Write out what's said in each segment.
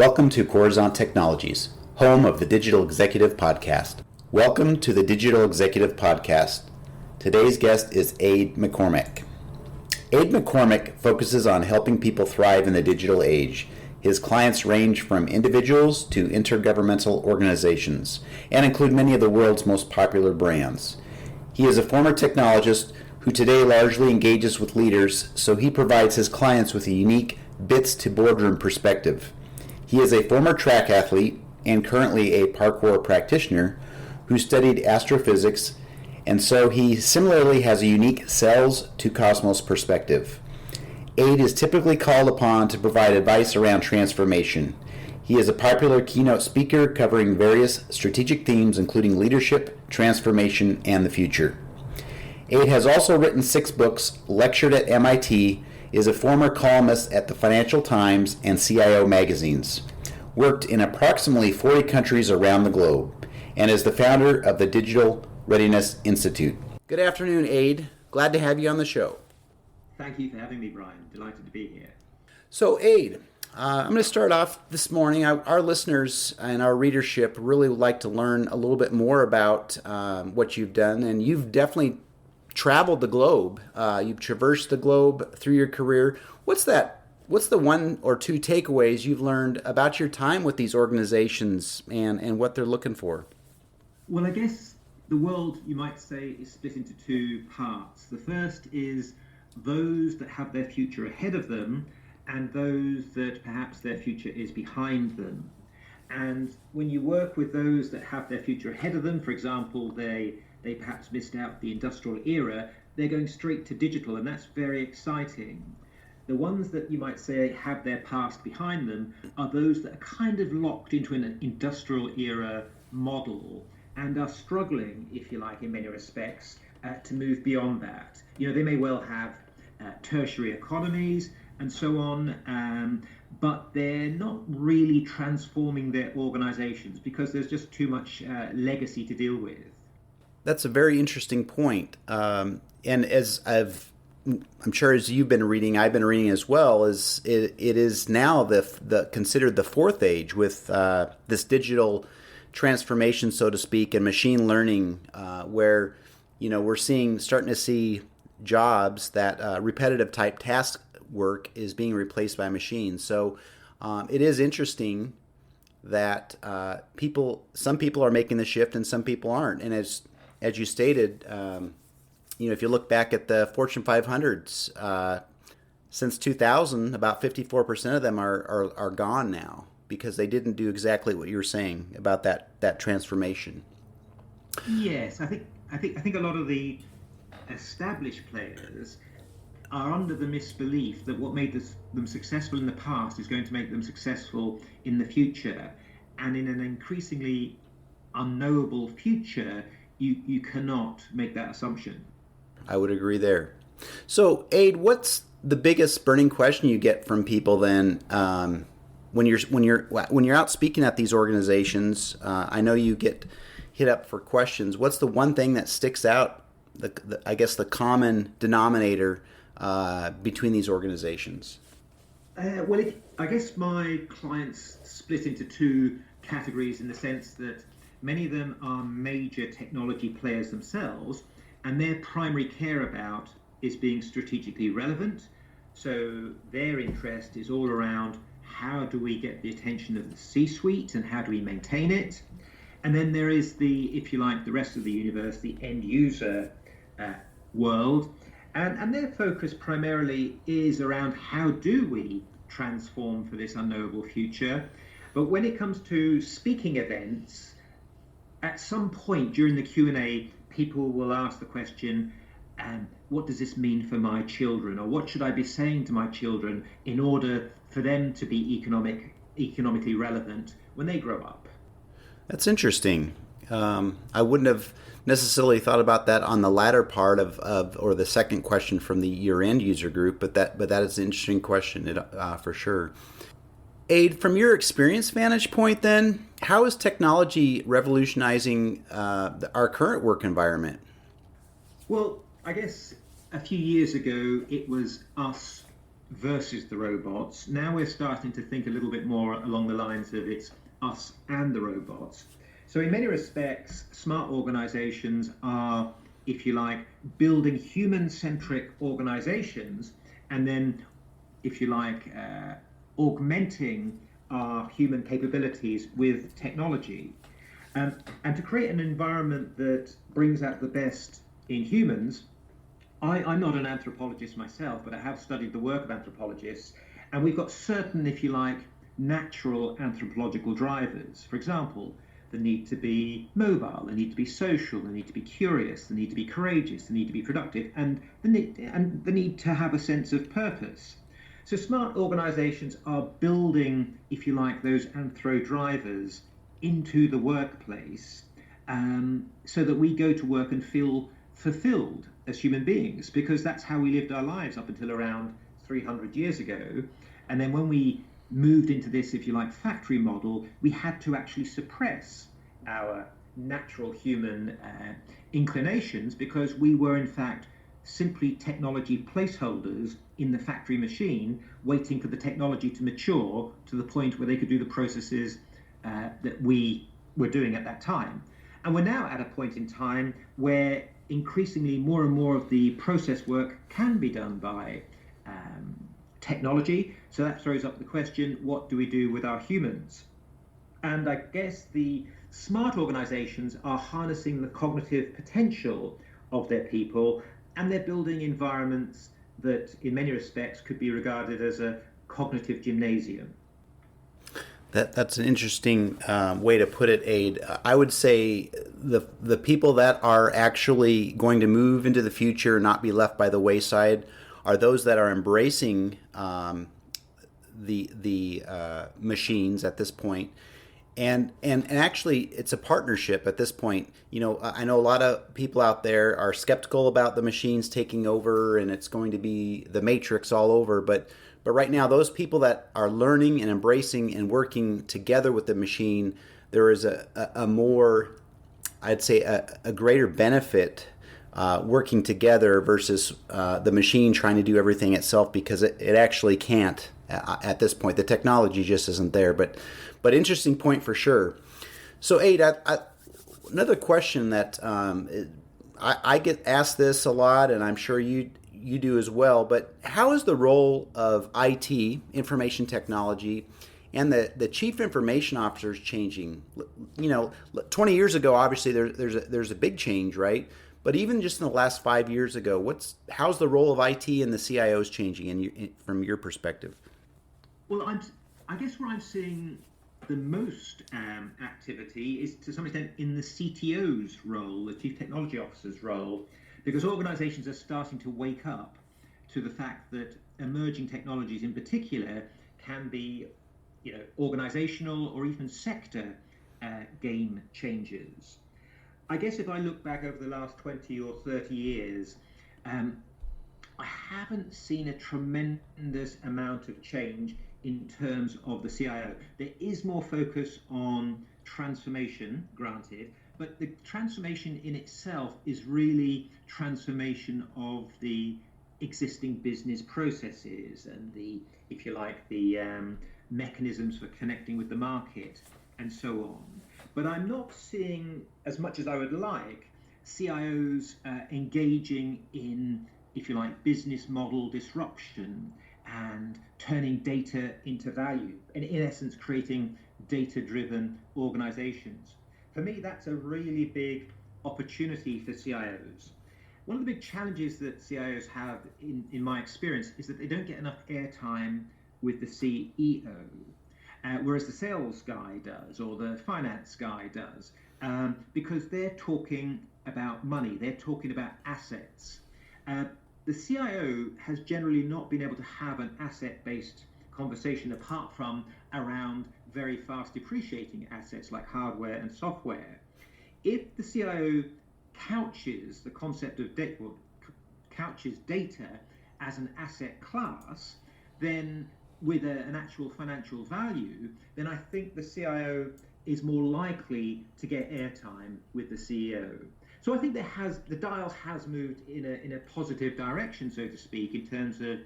Welcome to Coruzant Technologies, home of the Digital Executive Podcast. Welcome to the Digital Executive Podcast. Today's guest is Ade McCormack. Ade McCormack focuses on helping people thrive in the digital age. His clients range from individuals to intergovernmental organizations and include many of the world's most popular brands. He is a former technologist who today largely engages with leaders, so he provides his clients with a unique bits to boardroom perspective. He is a former track athlete and currently a parkour practitioner who studied astrophysics, and so he similarly has a unique cells to cosmos perspective. Ade is typically called upon to provide advice around transformation. He is a popular keynote speaker covering various strategic themes including leadership, transformation, and the future. Ade has also written 6 books, lectured at MIT, is a former columnist at the Financial Times and CIO magazines, worked in approximately 40 countries around the globe, and is the founder of the Digital Readiness Institute. Good afternoon, Ade. Glad to have you on the show. Thank you for having me, Brian. Delighted to be here. So, Ade, I'm going to start off this morning. Our listeners and our readership really would like to learn a little bit more about what you've done, and you've definitely traveled the globe. You've traversed the globe through your career. What's the one or two takeaways you've learned about your time with these organizations and what they're looking for? Well, I guess the world, you might say, is split into 2 parts. The first is those that have their future ahead of them and those that perhaps their future is behind them. And when you work with those that have their future ahead of them, for example, they perhaps missed out the industrial era, they're going straight to digital, and that's very exciting. The ones that you might say have their past behind them are those that are kind of locked into an industrial era model and are struggling, if you like, in many respects, to move beyond that. You know, they may well have tertiary economies and so on, but they're not really transforming their organizations because there's just too much legacy to deal with. That's a very interesting point. And as I'm sure as you've been reading, I've been reading as well, it is now the considered the fourth age with this digital transformation, so to speak, and machine learning, where we're starting to see jobs that repetitive type task work is being replaced by machines. So it is interesting that some people are making the shift and some people aren't. And as you stated, if you look back at the Fortune 500s, since 2000, about 54% of them are gone now because they didn't do exactly what you were saying about that transformation. Yes, I think a lot of the established players are under the misbelief that what made them successful in the past is going to make them successful in the future, and in an increasingly unknowable future, you cannot make that assumption. I would agree there. So, Ade, what's the biggest burning question you get from people then when you're out speaking at these organizations? I know you get hit up for questions. What's the one thing that sticks out? The common denominator between these organizations. I guess my clients split into 2 categories in the sense that many of them are major technology players themselves, and their primary care about is being strategically relevant. So their interest is all around how do we get the attention of the C-suite and how do we maintain it? And then there is the rest of the universe, the end user world. And their focus primarily is around how do we transform for this unknowable future. But when it comes to speaking events, at some point during the Q&A, people will ask the question, what does this mean for my children? Or what should I be saying to my children in order for them to be economically relevant when they grow up? That's interesting. I wouldn't have necessarily thought about that on the latter part of or the second question from your end user group, but that is an interesting question for sure. Ade, from your experience vantage point then, how is technology revolutionizing our current work environment? Well, I guess a few years ago it was us versus the robots. Now we're starting to think a little bit more along the lines of it's us and the robots. So in many respects, smart organizations are, if you like, building human-centric organizations and then, if you like, augmenting our human capabilities with technology. And to create an environment that brings out the best in humans, I'm not an anthropologist myself, but I have studied the work of anthropologists, and we've got certain, if you like, natural anthropological drivers. For example, the need to be mobile, the need to be social, the need to be curious, the need to be courageous, the need to be productive, and the need to have a sense of purpose. So smart organizations are building, if you like, those anthro drivers into the workplace, so that we go to work and feel fulfilled as human beings, because that's how we lived our lives up until around 300 years ago. And then when we moved into this, if you like, factory model, we had to actually suppress our natural human inclinations, because we were in fact simply technology placeholders in the factory machine, waiting for the technology to mature to the point where they could do the processes that we were doing at that time. And we're now at a point in time where increasingly more and more of the process work can be done by technology. So that throws up the question, what do we do with our humans? And I guess the smart organizations are harnessing the cognitive potential of their people, and they're building environments that in many respects could be regarded as a cognitive gymnasium. That's an interesting way to put it, Ade. I would say the people that are actually going to move into the future, not be left by the wayside, are those that are embracing the machines at this point. And actually, it's a partnership at this point. You know, I know a lot of people out there are skeptical about the machines taking over, and it's going to be the Matrix all over. But right now, those people that are learning and embracing and working together with the machine, there is a more, I'd say, a greater benefit working together versus the machine trying to do everything itself, because it actually can't at this point. The technology just isn't there. But interesting point for sure. So, Ade, another question that I get asked this a lot, and I'm sure you do as well, but how is the role of IT, information technology, and the chief information officers changing? You know, 20 years ago, obviously there's a big change, right? But even just in the last 5 years ago, how's the role of IT and the CIOs changing from your perspective? Well, I guess where I'm seeing the most activity is to some extent in the CTO's role, the Chief Technology Officer's role, because organizations are starting to wake up to the fact that emerging technologies in particular can be, organizational or even sector game changers. I guess if I look back over the last 20 or 30 years, I haven't seen a tremendous amount of change in terms of the CIO. There is more focus on transformation, granted, but the transformation in itself is really transformation of the existing business processes and the, if you like, the mechanisms for connecting with the market and so on. But I'm not seeing, as much as I would like, CIOs engaging in, if you like, business model disruption and turning data into value, and in essence creating data-driven organizations. For me, that's a really big opportunity for CIOs. One of the big challenges that CIOs have, in my experience, is that they don't get enough airtime with the CEO, whereas the sales guy does, or the finance guy does, because they're talking about money, they're talking about assets. The CIO has generally not been able to have an asset-based conversation apart from around very fast depreciating assets like hardware and software. If the CIO couches the concept of data, couches data as an asset class, then with an actual financial value, then I think the CIO is more likely to get airtime with the CEO. So I think the dial has moved in a positive direction, so to speak, in terms of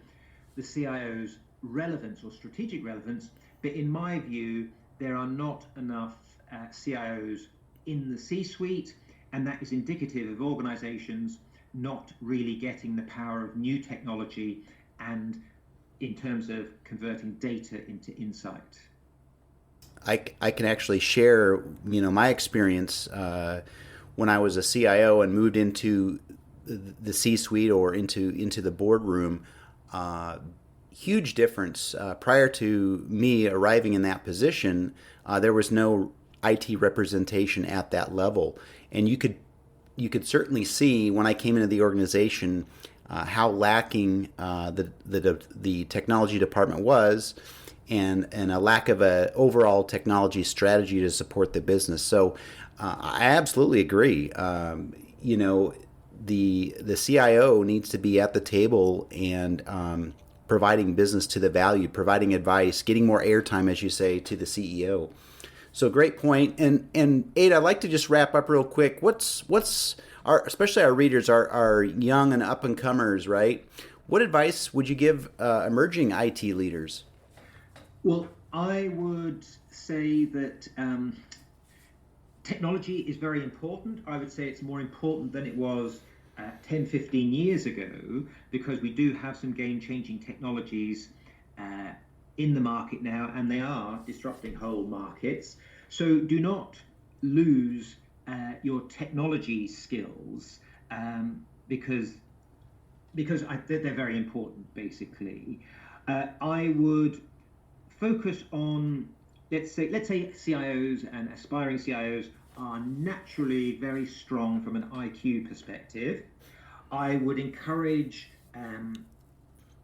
the CIO's relevance or strategic relevance, but in my view, there are not enough CIOs in the C-suite, and that is indicative of organizations not really getting the power of new technology and in terms of converting data into insight. I can actually share, my experience when I was a CIO and moved into the C-suite or into the boardroom. Huge difference. Prior to me arriving in that position, there was no IT representation at that level, and you could certainly see when I came into the organization how lacking the technology department was, and a lack of a overall technology strategy to support the business. So I absolutely agree. The CIO needs to be at the table and providing business to the value, providing advice, getting more airtime, as you say, to the CEO. So great point. And Ade, I'd like to just wrap up real quick. What's especially our readers are young and up and comers, right? What advice would you give emerging IT leaders? Well, I would say that technology is very important. I would say it's more important than it was 10, 15 years ago, because we do have some game-changing technologies in the market now, and they are disrupting whole markets. So do not lose your technology skills because they're very important, basically. I would focus on, let's say CIOs and aspiring CIOs are naturally very strong from an IQ perspective. I would encourage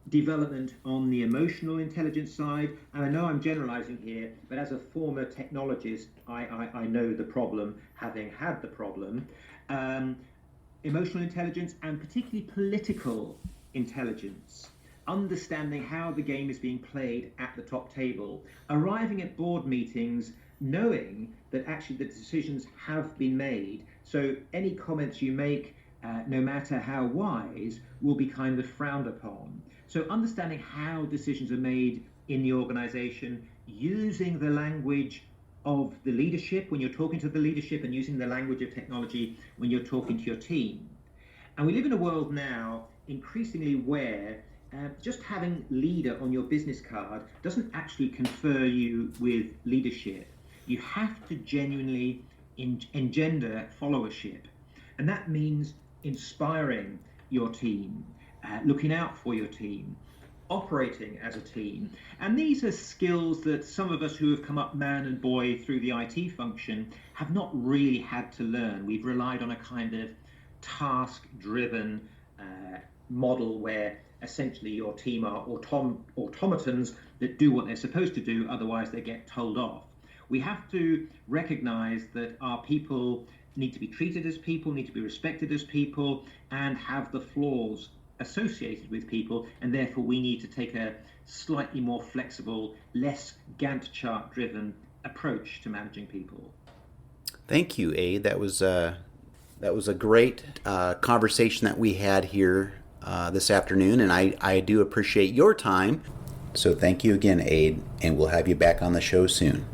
development on the emotional intelligence side. And I know I'm generalizing here, but as a former technologist, I know the problem, having had the problem. Emotional intelligence and particularly political intelligence. Understanding how the game is being played at the top table, arriving at board meetings knowing that actually the decisions have been made. So any comments you make, no matter how wise, will be kind of frowned upon. So understanding how decisions are made in the organization, using the language of the leadership when you're talking to the leadership, and using the language of technology when you're talking to your team. And we live in a world now increasingly where just having leader on your business card doesn't actually confer you with leadership. You have to genuinely engender followership. And that means inspiring your team, looking out for your team, operating as a team. And these are skills that some of us who have come up man and boy through the IT function have not really had to learn. We've relied on a kind of task-driven model where essentially your team are automatons that do what they're supposed to do, otherwise they get told off. We have to recognize that our people need to be treated as people, need to be respected as people, and have the flaws associated with people, and therefore we need to take a slightly more flexible, less Gantt chart driven approach to managing people. Thank you, Ade. That was a great conversation that we had here this afternoon, and I do appreciate your time. So thank you again, Ade, and we'll have you back on the show soon.